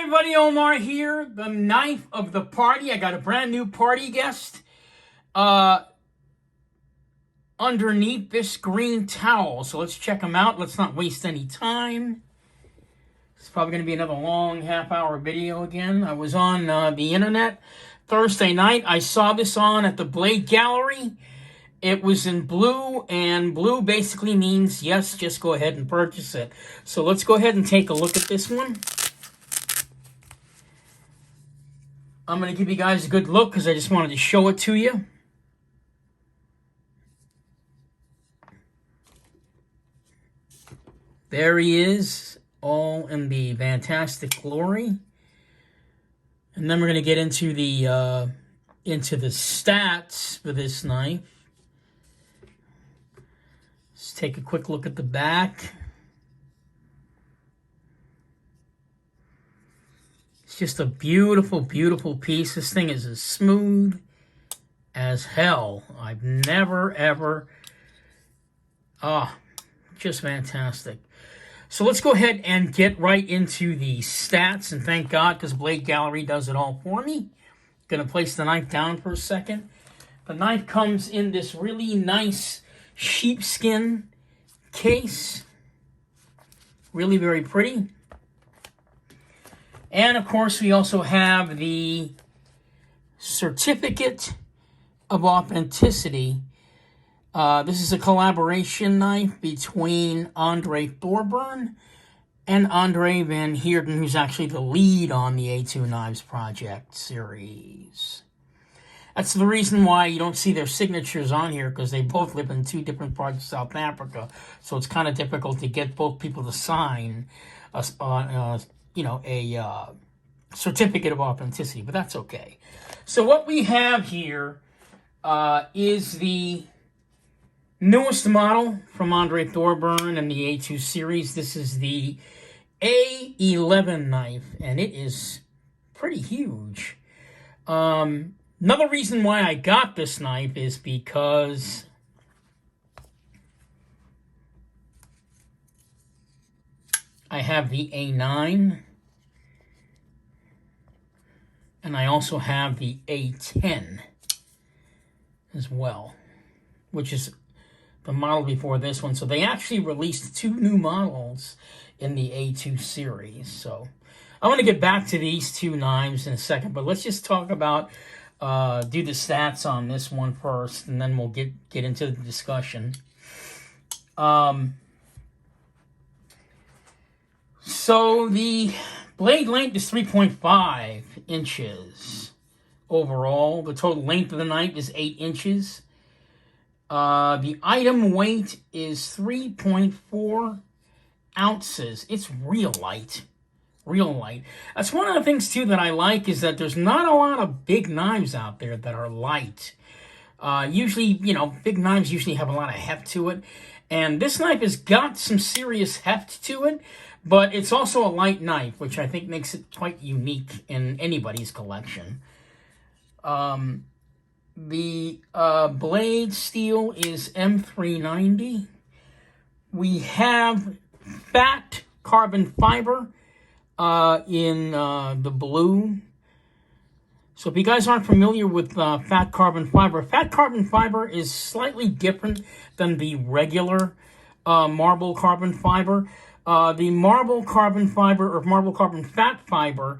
everybody, Omar here, the knife of the party. I got a brand new party guest underneath this green towel. So let's check him out. Let's not waste any time. It's probably going to be another long half-hour video again. I was on the internet Thursday night. I saw this on at the Blade Gallery. It was in blue, and blue basically means, yes, just go ahead and purchase it. So let's go ahead and take a look at this one. I'm going to give you guys a good look because I just wanted to show it to you. There he is, all in the fantastic glory. And then we're going to get into the stats for this knife. Let's take a quick look at the back. It's just a beautiful, beautiful piece. This thing is as smooth as hell. I've never, ever... just fantastic. So let's go ahead and get right into the stats. And thank God, because Blade Gallery does it all for me. Going to place the knife down for a second. The knife comes in this really nice sheepskin case. Really very pretty. And, of course, we also have the Certificate of Authenticity. This is a collaboration knife between Andre Thorburn and Andre Van Heerden, who's actually the lead on the A2 Knives Project series. That's the reason why you don't see their signatures on here, because they both live in two different parts of South Africa. So it's kind of difficult to get both people to sign a certificate of authenticity, but that's okay. So what we have here is the newest model from Andre Thorburn and the A2 series. This is the A11 knife, and it is pretty huge. Another reason why I got this knife is because I have the A9, and I also have the A10 as well, which is the model before this one. So they actually released two new models in the A2 series. So I want to get back to these two knives in a second, but let's just talk about, do the stats on this one first, and then we'll get into the discussion. So the blade length is 3.5 inches overall. The total length of the knife is 8 inches. The item weight is 3.4 ounces. It's real light. Real light. That's one of the things, too, that I like, is that there's not a lot of big knives out there that are light. Usually, big knives usually have a lot of heft to it. And this knife has got some serious heft to it, but it's also a light knife, which I think makes it quite unique in anybody's collection. The blade steel is M390. We have fat carbon fiber in the blue. So if you guys aren't familiar with fat carbon fiber is slightly different than the regular marble carbon fiber. The marble carbon fiber, or marble carbon fat fiber,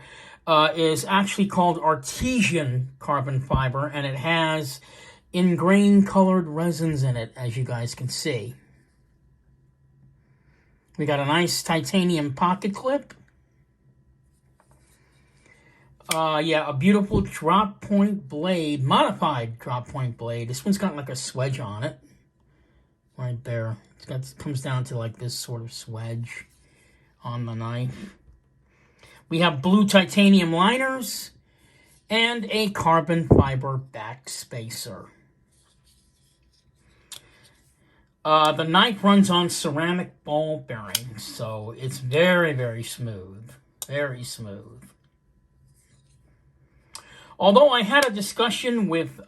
is actually called artesian carbon fiber, and it has ingrained colored resins in it, as you guys can see. We got a nice titanium pocket clip. A beautiful drop point blade, modified drop point blade. This one's got like a swedge on it, right there. It comes down to like this sort of swedge on the knife. We have blue titanium liners and a carbon fiber back spacer. The knife runs on ceramic ball bearings, so it's very, very smooth. Very smooth. Although I had a discussion with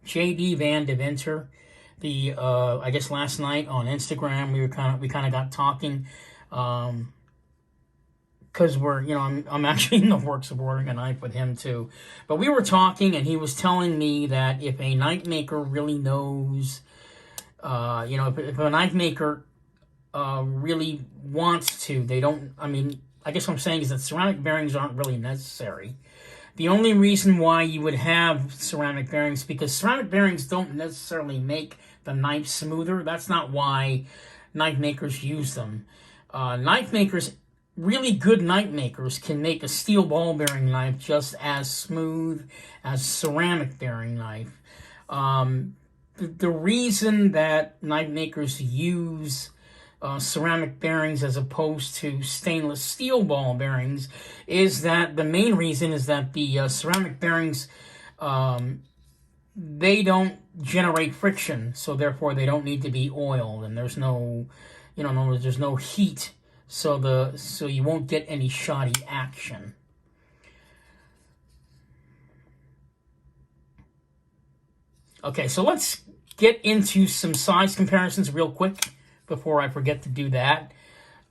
J.D. Van de Winter, I guess last night on Instagram, we kind of got talking. because I'm actually in the works of ordering a knife with him too. But we were talking, and he was telling me that if a knife maker really knows, if a knife maker really wants to, they don't. I mean, I guess what I'm saying is that ceramic bearings aren't really necessary. The only reason why you would have ceramic bearings, because ceramic bearings don't necessarily make the knife smoother. That's not why knife makers use them. Really good knife makers can make a steel ball bearing knife just as smooth as ceramic bearing knife. The reason that knife makers use ceramic bearings as opposed to stainless steel ball bearings is that the main reason is that the ceramic bearings, they don't generate friction, so therefore they don't need to be oiled, and there's no, there's no heat, so you won't get any shoddy action. Okay, so let's get into some size comparisons real quick before I forget to do that.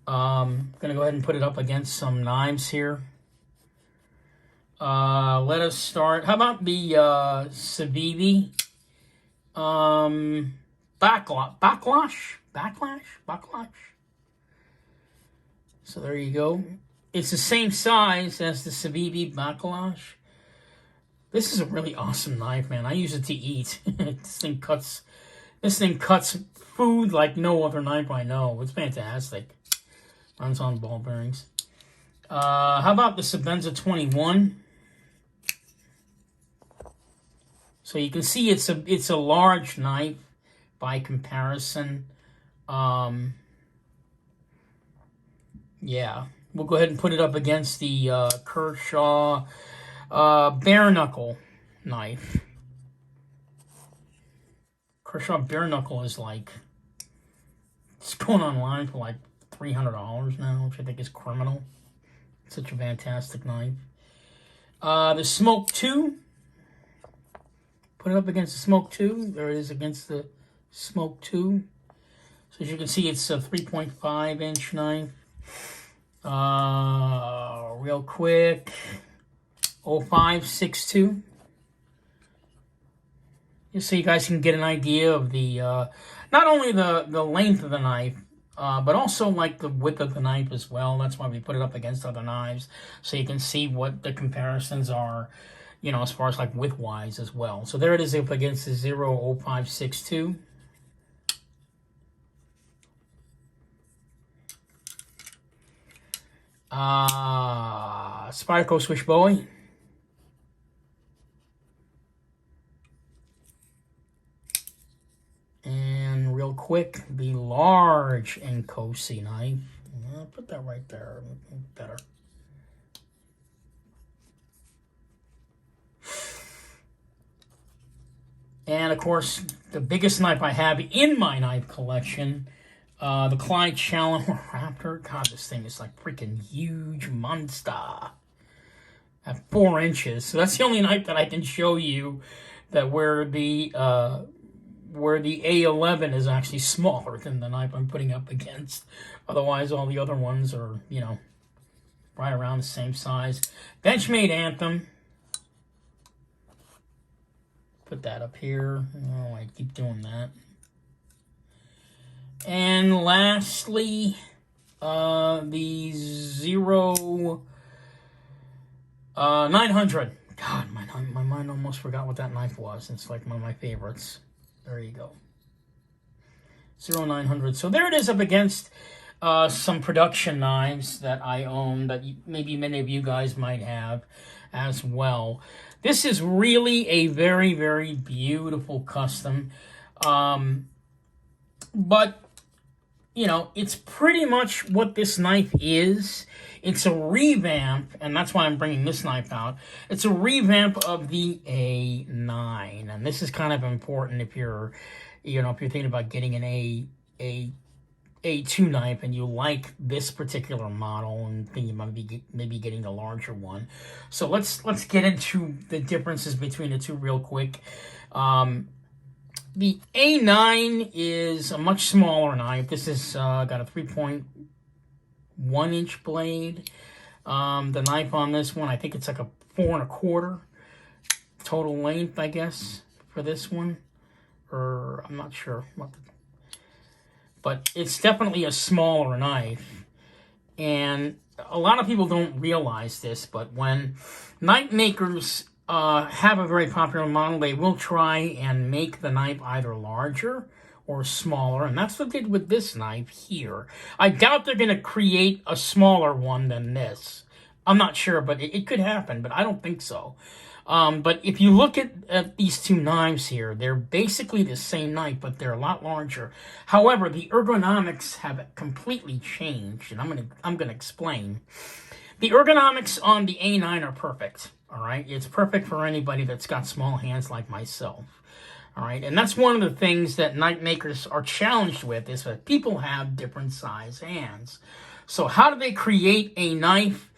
I'm going to go ahead and put it up against some knives here. Let us start. How about the Civivi Backlash? So there you go. It's the same size as the Civivi Backlash. This is a really awesome knife, man. I use it to eat. This thing cuts food like no other knife I know. It's fantastic. Runs on ball bearings. How about the Sebenza 21? So you can see it's a large knife by comparison. Yeah, we'll go ahead and put it up against the Kershaw bare knuckle knife. Kershaw bare knuckle is like, it's going online for like $300 now, which I think is criminal. It's such a fantastic knife. The Smoke 2. Put it up against the Smoke 2. There it is against the Smoke 2. So as you can see, it's a 3.5-inch knife. Real quick. 0562. Just so you guys can get an idea of the, not only the length of the knife, but also like the width of the knife as well. That's why we put it up against other knives, so you can see what the comparisons are, as far as like width-wise as well. So there it is up against the 0562. Spyderco Swiss Bowie. And real quick, the large Nkosi knife. I'll put that right there. Better. And of course, the biggest knife I have in my knife collection, the Clyde Challenger Raptor. God, this thing is like freaking huge monster. At 4 inches. So that's the only knife that I can show you that where the A11 is actually smaller than the knife I'm putting up against. Otherwise, all the other ones are, right around the same size. Benchmade Anthem. Put that up here. Oh, I keep doing that. And lastly, the 900. God, my mind almost forgot what that knife was. It's like one of my favorites. There you go. 0900. So there it is up against some production knives that I own that maybe many of you guys might have as well. This is really a very, very beautiful custom. But, it's pretty much what this knife is. It's a revamp, and that's why I'm bringing this knife out. It's a revamp of the A9, and this is kind of important if you're, if you're thinking about getting an A2 knife and you like this particular model and thinking about maybe getting the larger one. So let's get into the differences between the two real quick. The A9 is a much smaller knife. This is got a 3.1-inch blade. The knife on this one, I think it's like a 4 1/4 total length, I guess, for this one. Or I'm not sure what but it's definitely a smaller knife. And a lot of people don't realize this, but when knife makers have a very popular model, they will try and make the knife either larger or smaller, and that's what they did with this knife here. I doubt they're going to create a smaller one than this. I'm not sure, but it could happen, but I don't think so. But if you look at these two knives here, they're basically the same knife, but they're a lot larger. However, the ergonomics have completely changed, and I'm gonna explain. The ergonomics on the A9 are perfect. All right, it's perfect for anybody that's got small hands like myself. All right, and that's one of the things that knife makers are challenged with, is that people have different size hands. So how do they create a knife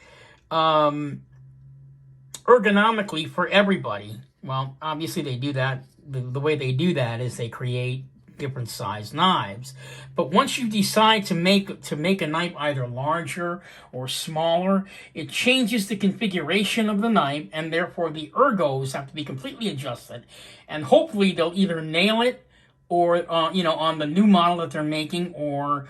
ergonomically for everybody? Well, obviously they do that. The way they do that is they create different size knives. But once you decide to make a knife either larger or smaller, it changes the configuration of the knife, and therefore the ergos have to be completely adjusted. And hopefully they'll either nail it, or on the new model that they're making, or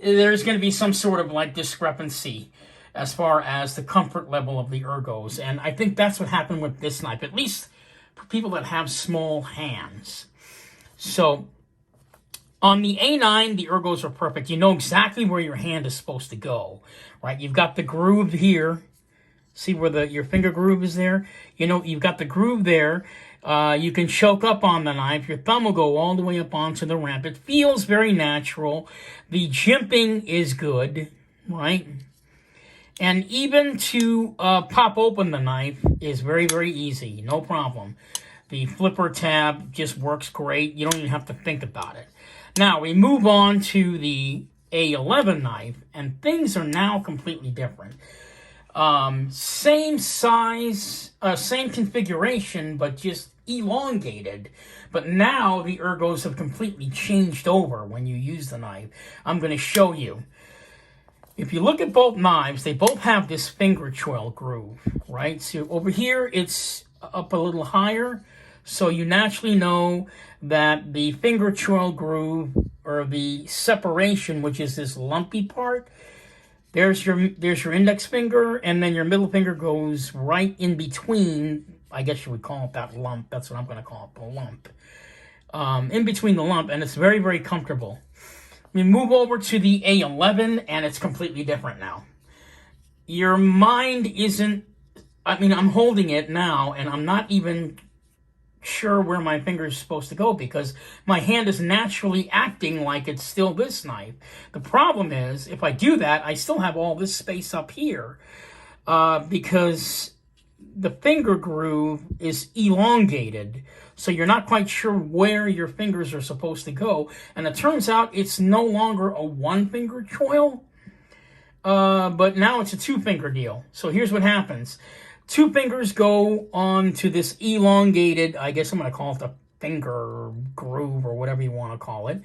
there's going to be some sort of like discrepancy as far as the comfort level of the ergos. And I think that's what happened with this knife, at least for people that have small hands. So on the A9, the ergos are perfect. You know exactly where your hand is supposed to go, right? You've got the groove here. See where your finger groove is there? You've got the groove there. You can choke up on the knife. Your thumb will go all the way up onto the ramp. It feels very natural. The jimping is good, right? And even to pop open the knife is very, very easy. No problem. The flipper tab just works great. You don't even have to think about it. Now, we move on to the A11 knife, and things are now completely different. Same size, same configuration, but just elongated. But now the ergos have completely changed over when you use the knife. I'm going to show you. If you look at both knives, they both have this finger choil groove, right? So over here, it's up a little higher. So you naturally know that the finger choil groove, or the separation, which is this lumpy part, there's your index finger, and then your middle finger goes right in between. I guess you would call it that lump. That's what I'm going to call it, the lump. In between the lump, and it's very, very comfortable. We move over to the A11, and it's completely different now. Your mind isn't, I'm holding it now, and I'm not even sure where my finger is supposed to go, because my hand is naturally acting like it's still this knife. The problem is, if I do that, I still have all this space up here, because the finger groove is elongated, so you're not quite sure where your fingers are supposed to go. And it turns out it's no longer a one-finger choil, but now it's a two-finger deal. So here's what happens. Two fingers go on to this elongated, I guess I'm going to call it the finger groove, or whatever you want to call it,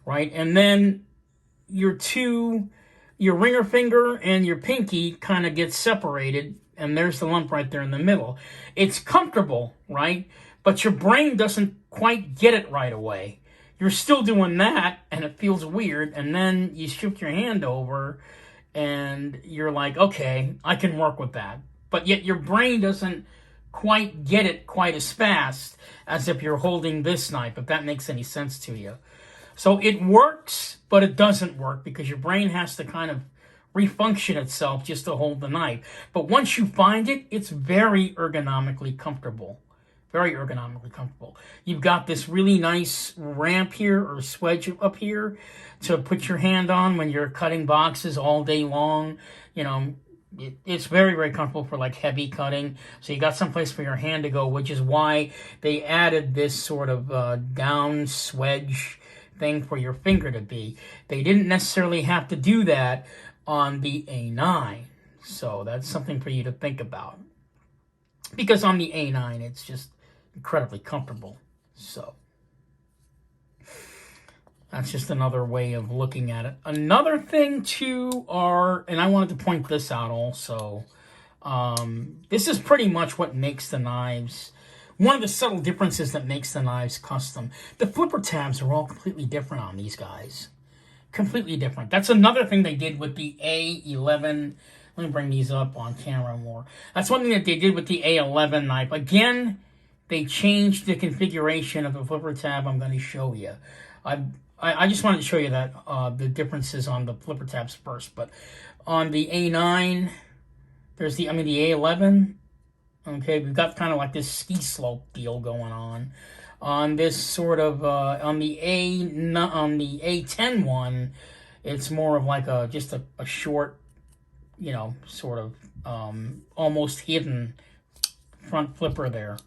right? And then your ringer finger and your pinky kind of get separated, and there's the lump right there in the middle. It's comfortable, right? But your brain doesn't quite get it right away. You're still doing that, and it feels weird, and then you shift your hand over, and you're like, okay, I can work with that. But yet your brain doesn't quite get it quite as fast as if you're holding this knife, if that makes any sense to you. So it works, but it doesn't work, because your brain has to kind of refunction itself just to hold the knife. But once you find it, it's very ergonomically comfortable. Very ergonomically comfortable. You've got this really nice ramp here, or swedge up here, to put your hand on when you're cutting boxes all day long. It's very, very comfortable for like heavy cutting. So you got some place for your hand to go, which is why they added this sort of down swedge thing for your finger to be. They didn't necessarily have to do that on the A9. So that's something for you to think about. Because on the A9, it's just incredibly comfortable. So That's just another way of looking at it. Another thing too and I wanted to point this out also, this is pretty much what makes the knives, one of the subtle differences that makes the knives custom. The flipper tabs are all completely different on these guys. Completely different. That's another thing they did with the A11. Let me bring these up on camera more. That's one thing that they did with the A11 knife. Again, they changed the configuration of the flipper tab. I'm going to show you. I just wanted to show you that the differences on the flipper tabs first. But on the A9, there's the A11. Okay, we've got kind of like this ski slope deal going on. On this sort of on the A10 one, it's more of like just a short, you know, sort of almost hidden front flipper there.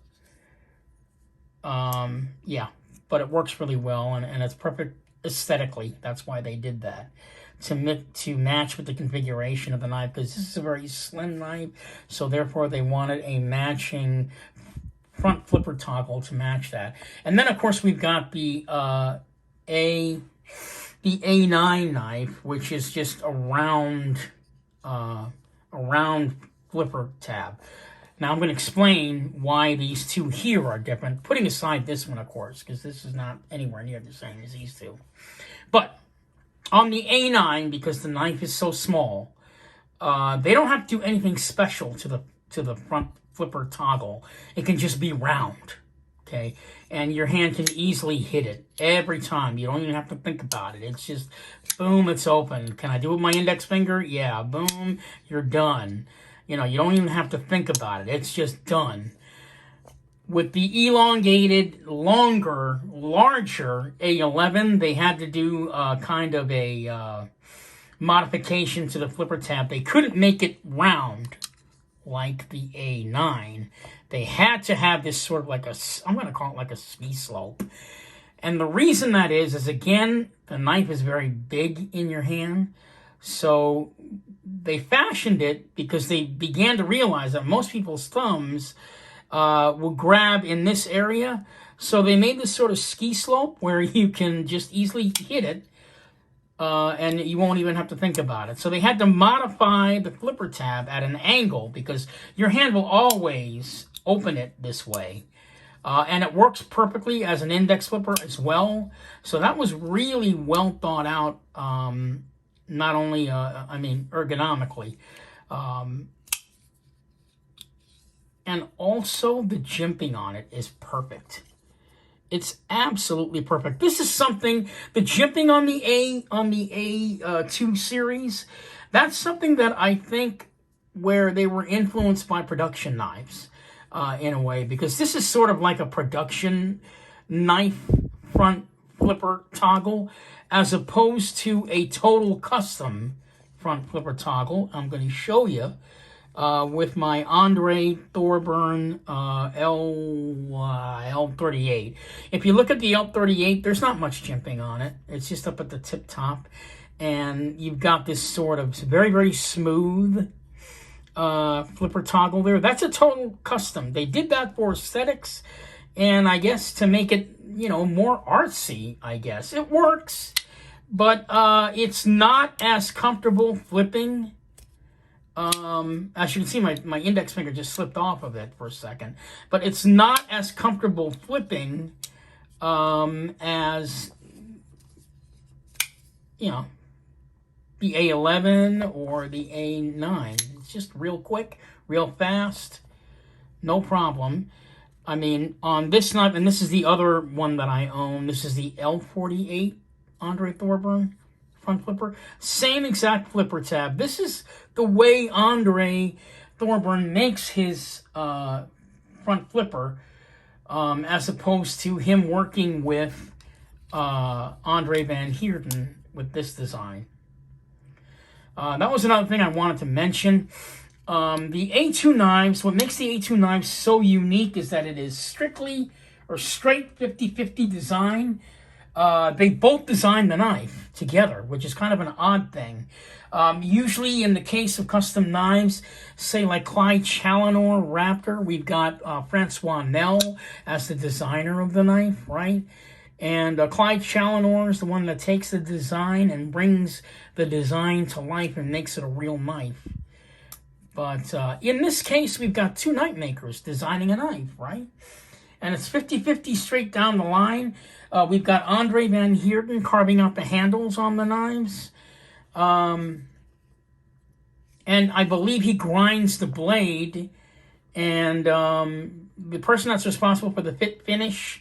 Yeah, but it works really well, and it's perfect aesthetically. That's why they did that, to match with the configuration of the knife, because this is a very slim knife, so therefore they wanted a matching front flipper toggle to match that. And then of course we've got the A9 knife, which is just a round flipper tab. Now I'm going to explain why these two here are different, putting aside this one, of course, because this is not anywhere near the same as these two. But on the A9, because the knife is so small, they don't have to do anything special to the front flipper toggle. It can just be round, okay? And your hand can easily hit it every time. You don't even have to think about it. It's just, boom, it's open. Can I do it with my index finger? Yeah, boom, you're done. You know, you don't even have to think about it. It's just done. With the elongated, longer, larger A11, they had to do kind of a modification to the flipper tab. They couldn't make it round like the A9. They had to have this sort of like I'm going to call it like a ski slope. And the reason that is again, the knife is very big in your hand. So they fashioned it because they began to realize that most people's thumbs will grab in this area. So they made this sort of ski slope where you can just easily hit it and you won't even have to think about it. So they had to modify the flipper tab at an angle because your hand will always open it this way. And it works perfectly as an index flipper as well. So that was really well thought out, not only, ergonomically. And also the jimping on it is perfect. It's absolutely perfect. This is something, the jimping on the A2 series, that's something that I think where they were influenced by production knives in a way, because this is sort of like a production knife front flipper toggle as opposed to a total custom front flipper toggle. I'm going to show you with my Thorburn L38. If you look at the L38, there's not much jimping on it. It's just up at the tip top. And you've got this sort of very, very smooth flipper toggle there. That's a total custom. They did that for aesthetics and I guess to make it, you know, more artsy, I guess. It works, but it's not as comfortable flipping. As you can see, my index finger just slipped off of it for a second. But it's not as comfortable flipping as, you know, the A11 or the A9. It's just real quick, real fast, no problem. I mean, on this knife, and this is the other one that I own, this is the L48 Thorburn front flipper. Same exact flipper tab. This is the way Thorburn makes his front flipper, as opposed to him working with Van Heerden with this design. That was another thing I wanted to mention. The A2 knives, what makes the A2 knives so unique is that it is strictly or straight 50-50 design. They both designed the knife together, which is kind of an odd thing. Usually in the case of custom knives, say like Clyde Challenor Raptor, we've got Francois Nel as the designer of the knife, right? And Clyde Challenor is the one that takes the design and brings the design to life and makes it a real knife. But in this case, we've got two knife makers designing a knife, right? And it's 50-50 straight down the line. We've got Andre Van Heerden carving out the handles on the knives. And I believe he grinds the blade. And the person that's responsible for the fit finish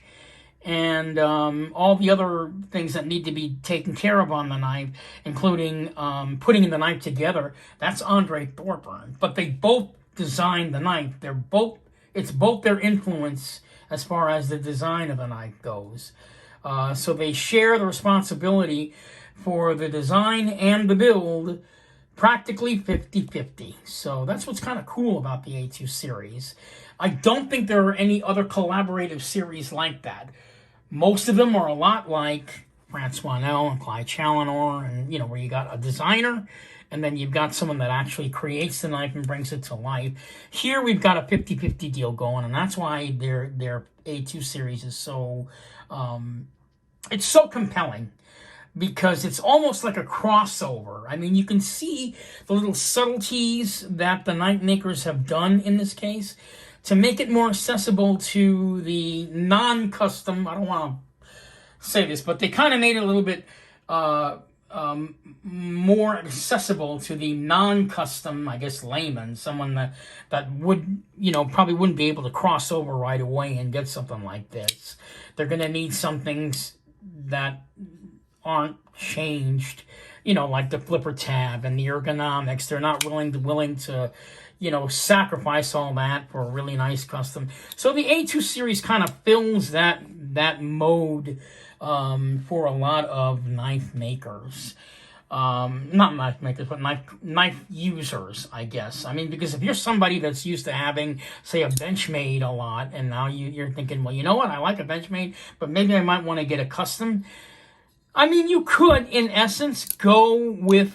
and all the other things that need to be taken care of on the knife, including putting the knife together, that's Andre Thorburn. But they both designed the knife. It's both their influence as far as the design of the knife goes. So they share the responsibility for the design and the build, practically 50-50. So that's what's kind of cool about the A2 series. I don't think there are any other collaborative series like that. Most of them are a lot like Francois Nell and Clyde Challenor, and where you got a designer and then you've got someone that actually creates the knife and brings it to life. Here we've got a 50-50 deal going, and that's why their A2 series is so it's so compelling, because it's almost like a crossover. I mean, you can see the little subtleties that the knife makers have done in this case to make it more accessible to the non-custom. I don't want to say this, but they kind of made it a little bit more accessible to the non-custom, I guess, layman, someone that would, probably wouldn't be able to cross over right away and get something like this. They're going to need some things that aren't changed, like the flipper tab and the ergonomics. They're not willing to sacrifice all that for a really nice custom. So the A2 series kind of fills that mode for a lot of knife makers. Not knife makers, but knife users, I guess. I mean, because if you're somebody that's used to having, say, a Benchmade a lot, and now you're thinking, well, you know what, I like a Benchmade, but maybe I might want to get a custom. I mean, you could, in essence, go with,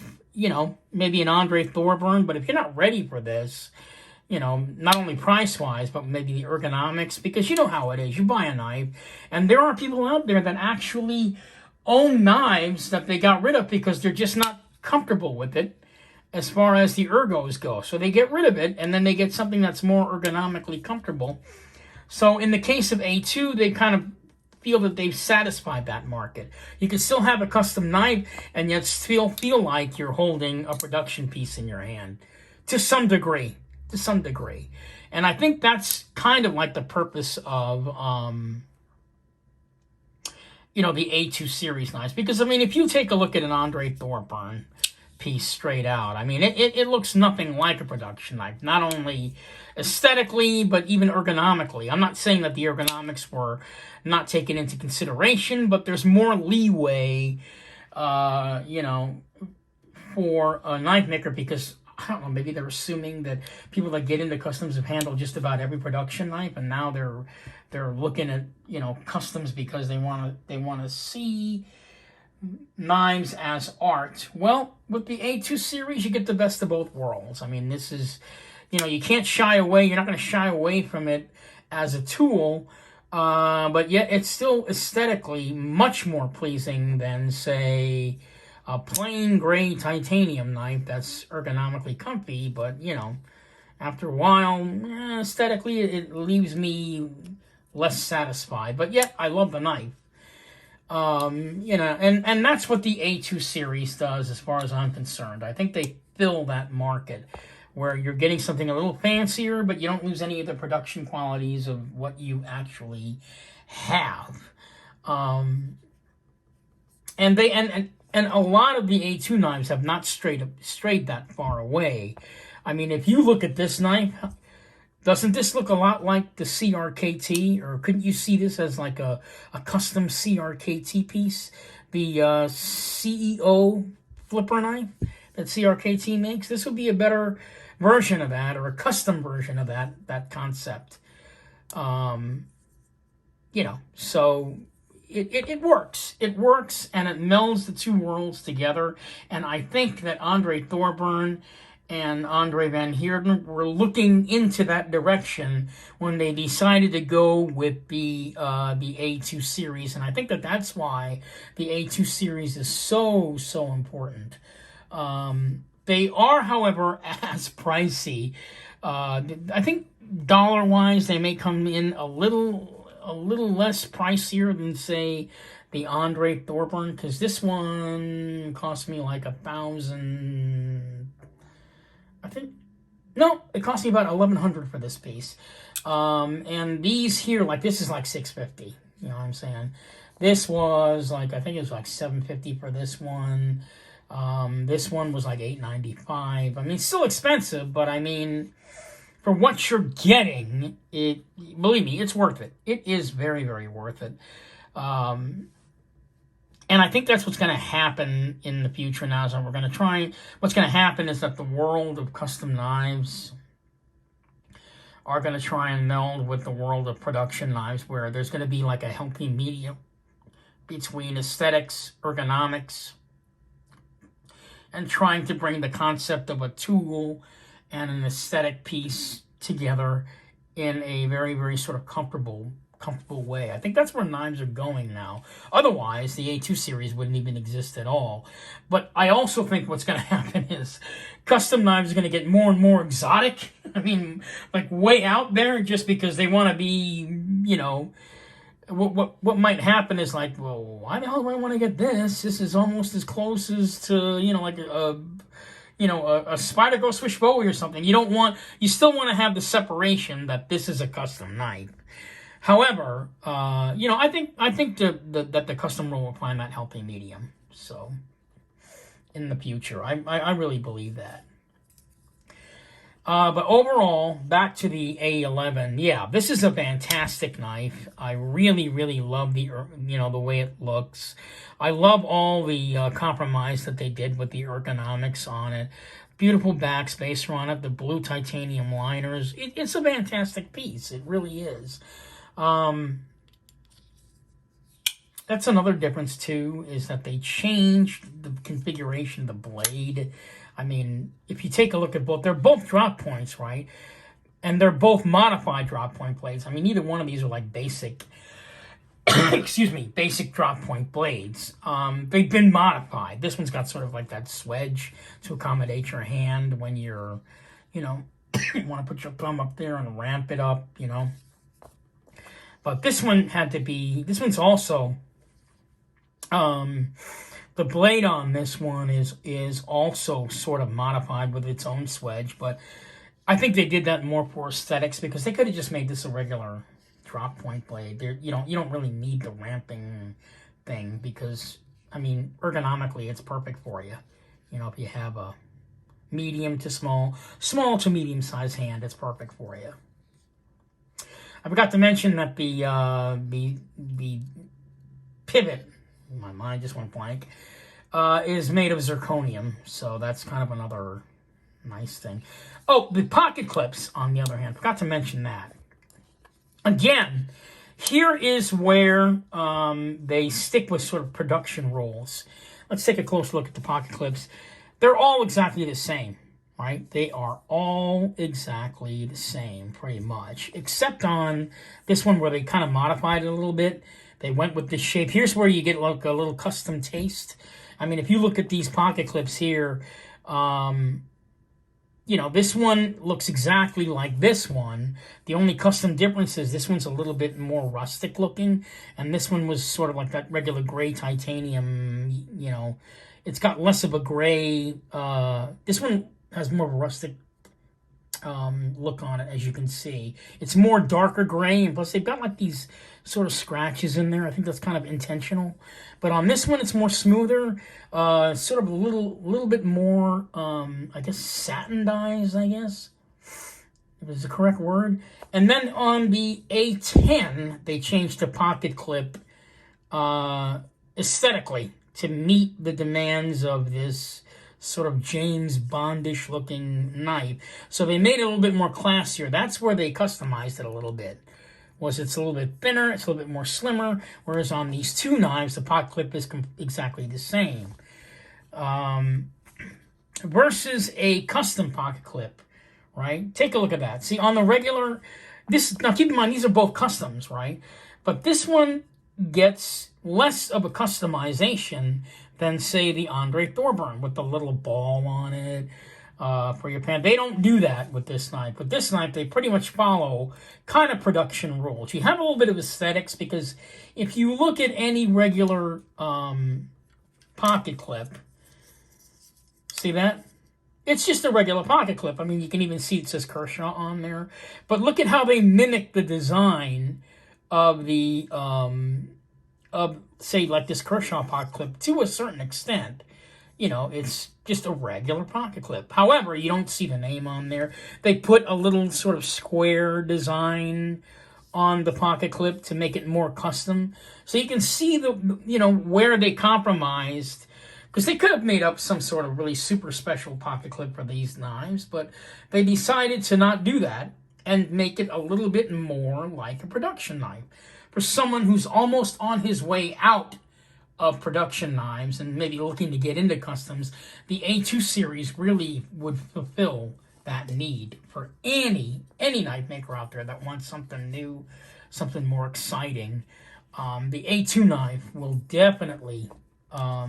maybe an Andre Thorburn, but if you're not ready for this, not only price-wise, but maybe the ergonomics, because you know how it is. You buy a knife, and there are people out there that actually own knives that they got rid of because they're just not comfortable with it as far as the ergos go. So they get rid of it, and then they get something that's more ergonomically comfortable. So in the case of A2, they kind of feel that they've satisfied that market. You can still have a custom knife and yet still feel like you're holding a production piece in your hand to some degree. And I think that's kind of like the purpose of the A2 series knives, because I mean, if you take a look at an Andre Thorburn piece straight out, I mean, it looks nothing like a production knife, not only aesthetically, but even ergonomically. I'm not saying that the ergonomics were not taken into consideration, but there's more leeway, for a knife maker, because, I don't know, maybe they're assuming that people that get into customs have handled just about every production knife, and now they're looking at, customs because they want to see knives as art. Well, with the A2 series, you get the best of both worlds. I mean, this is, you can't shy away. You're not going to shy away from it as a tool, but yet it's still aesthetically much more pleasing than, say, a plain gray titanium knife that's ergonomically comfy, but, after a while, aesthetically, it leaves me less satisfied. But yet, I love the knife. And that's what the A2 series does as far as I'm concerned. I think they fill that market where you're getting something a little fancier, but you don't lose any of the production qualities of what you actually have. And a lot of the A2 knives have not strayed that far away. I mean, if you look at this knife, doesn't this look a lot like the CRKT? Or couldn't you see this as like a custom CRKT piece? The CEO flipper knife that CRKT makes? This would be a better version of that, or a custom version of that concept. So it works. It works, and it melds the two worlds together. And I think that Andre Thorburn and Andre Van Heerden were looking into that direction when they decided to go with the A2 series, and I think that's why the A2 series is so important. They are, however, as pricey. I think dollar-wise, they may come in a little less pricier than, say, the Andre Thorburn, because this one cost me like $1,000. I think no, it cost me about $1,100 for this piece. And these here, like this is like $650. You know what I'm saying? This was like, I think it was like $750 for this one. This one was like $895. I mean, still expensive, but I mean, for what you're getting, believe me, it's worth it. It is very worth it. And I think that's what's going to happen in the future now. So we're going to try. What's going to happen is that the world of custom knives are going to try and meld with the world of production knives, where there's going to be like a healthy medium between aesthetics, ergonomics, and trying to bring the concept of a tool and an aesthetic piece together in a very sort of comfortable way. I think that's where knives are going now. Otherwise, the A2 series wouldn't even exist at all. But I also think what's going to happen is custom knives are going to get more and more exotic. I mean, like way out there, just because they want to be, you know, what might happen is like, well, why the hell do I want to get this? This is almost as close as to, you know, like a Spyderco Swiss Bowie or something. You still want to have the separation that this is a custom knife. However, you know, I think that the custom roll will find that healthy medium. So, in the future, I really believe that. But overall, back to the A11. Yeah, this is a fantastic knife. I really love the way it looks. I love all the compromise that they did with the ergonomics on it. Beautiful backspacer on it. The blue titanium liners. It's a fantastic piece. It really is. That's another difference too, is that they changed the configuration of the blade. I mean, if you take a look at both, they're both drop points, right? And they're both modified drop point blades. I mean, neither one of these are like basic, basic drop point blades. They've been modified. This one's got sort of like that swedge to accommodate your hand when you're, you know, you want to put your thumb up there and ramp it up, you know. But this one this one's also, the blade on this one is also sort of modified with its own swedge, but I think they did that more for aesthetics, because they could have just made this a regular drop point blade. You don't really need the ramping thing, because, I mean, ergonomically, it's perfect for you. You know, if you have a medium to small to medium sized hand, it's perfect for you. I forgot to mention that the pivot, my mind just went blank, is made of zirconium, so that's kind of another nice thing. Oh, the pocket clips, on the other hand, forgot to mention that. Again, here is where they stick with sort of production rolls. Let's take a close look at the pocket clips. They're all exactly the same. Right? They are all exactly the same, pretty much, except on this one where they kind of modified it a little bit. They went with this shape. Here's where you get like a little custom taste. I mean, if you look at these pocket clips here, you know, this one looks exactly like this one. The only custom difference is this one's a little bit more rustic looking, and this one was sort of like that regular gray titanium, you know. It's got less of a gray. This one has more of a rustic look on it, as you can see. It's more darker gray, and plus they've got like these sort of scratches in there. I think that's kind of intentional. But on this one, it's more smoother, sort of a little bit more, I guess, satinized, I guess, if it's the correct word. And then on the A10, they changed the pocket clip aesthetically to meet the demands of this sort of James Bondish looking knife. So they made it a little bit more classier. That's where they customized it a little bit. It's a little bit thinner, it's a little bit more slimmer, whereas on these two knives, the pocket clip is exactly the same. versus a custom pocket clip, right? Take a look at that. See, on the regular, now keep in mind, these are both customs, right? But this one gets less of a customization than, say, the Andre Thorburn with the little ball on it for your pen. They don't do that with this knife. With this knife, they pretty much follow kind of production rules. You have a little bit of aesthetics because if you look at any regular pocket clip, see that? It's just a regular pocket clip. I mean, you can even see it says Kershaw on there. But look at how they mimic the design of the, say, like this Kershaw pocket clip to a certain extent. You know, it's just a regular pocket clip. However, you don't see the name on there. They put a little sort of square design on the pocket clip to make it more custom. So you can see the, you know, where they compromised. Because they could have made up some sort of really super special pocket clip for these knives, but they decided to not do that and make it a little bit more like a production knife. For someone who's almost on his way out of production knives and maybe looking to get into customs, the A2 series really would fulfill that need for any knife maker out there that wants something new, something more exciting. The A2 knife will definitely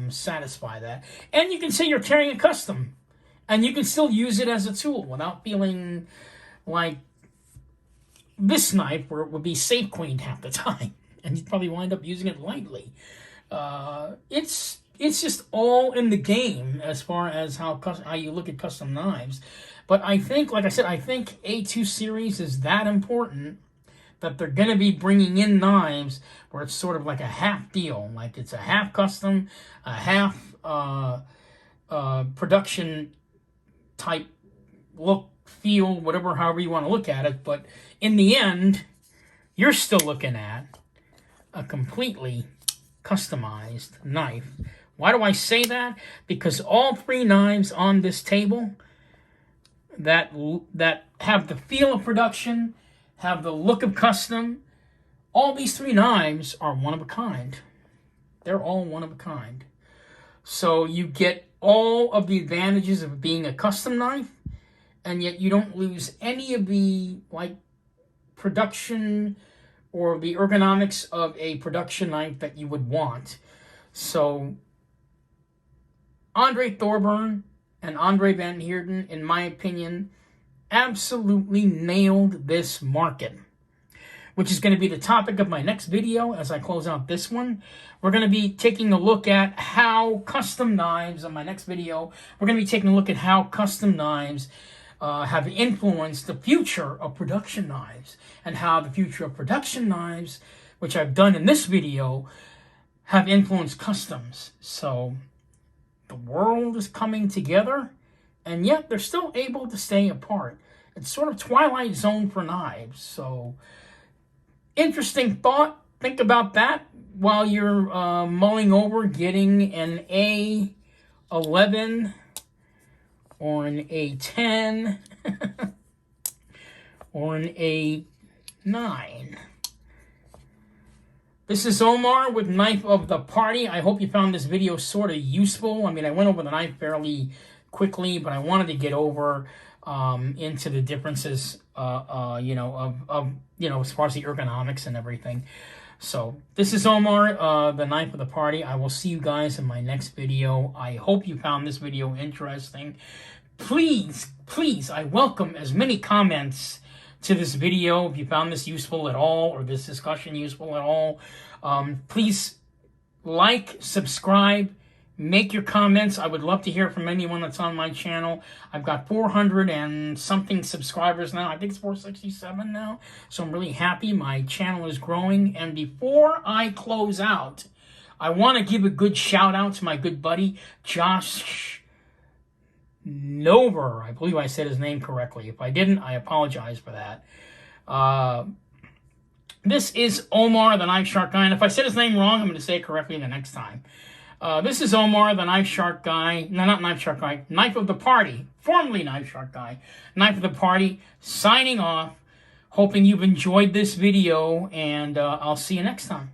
satisfy that. And you can say you're carrying a custom, and you can still use it as a tool without feeling like this knife where it would be safe queened half the time, and you'd probably wind up using it lightly. It's just all in the game as far as how you look at custom knives. But I think, like I said, I think A2 series is that important that they're going to be bringing in knives where it's sort of like a half deal. Like it's a half custom, a half production type look, feel, whatever, however you want to look at it. But in the end, you're still looking at a completely customized knife. Why do I say that? Because all three knives on this table that have the feel of production, have the look of custom, all these three knives are one of a kind. They're all one of a kind. So you get all of the advantages of being a custom knife, and yet you don't lose any of the like production or the ergonomics of a production knife that you would want. So Andre Thorburn and Andre Van Heerden, in my opinion, absolutely nailed this market, which is going to be the topic of my next video as I close out this one. We're going to be taking a look at how custom knives, on my next video, we're going to be taking a look at how custom knives have influenced the future of production knives, and how the future of production knives, which I've done in this video, have influenced customs. So the world is coming together, and yet they're still able to stay apart. It's sort of Twilight Zone for knives. So interesting thought. Think about that while you're mulling over getting an A11 or an A10 or an A9. This is Omar with Knife of the Party. I hope you found this video sort of useful. I mean, I went over the knife fairly quickly, but I wanted to get over into the differences, you know, as far as the ergonomics and everything. So this is Omar, the Knife of the Party. I will see you guys in my next video. I hope you found this video interesting. Please, I welcome as many comments to this video if you found this useful at all, or this discussion useful at all. Please like, subscribe, make your comments. I would love to hear from anyone that's on my channel. I've got 400 and something subscribers now. I think it's 467 now. So I'm really happy. My channel is growing. And before I close out, I want to give a good shout out to my good buddy, Josh Nover. I believe I said his name correctly. If I didn't, I apologize for that. This is Omar, the Knife Shark Guy. And if I said his name wrong, I'm going to say it correctly the next time. This is Omar, the Knife Shark Guy. No, not Knife Shark Guy. Knife of the Party. Formerly Knife Shark Guy. Knife of the Party. Signing off. Hoping you've enjoyed this video. And I'll see you next time.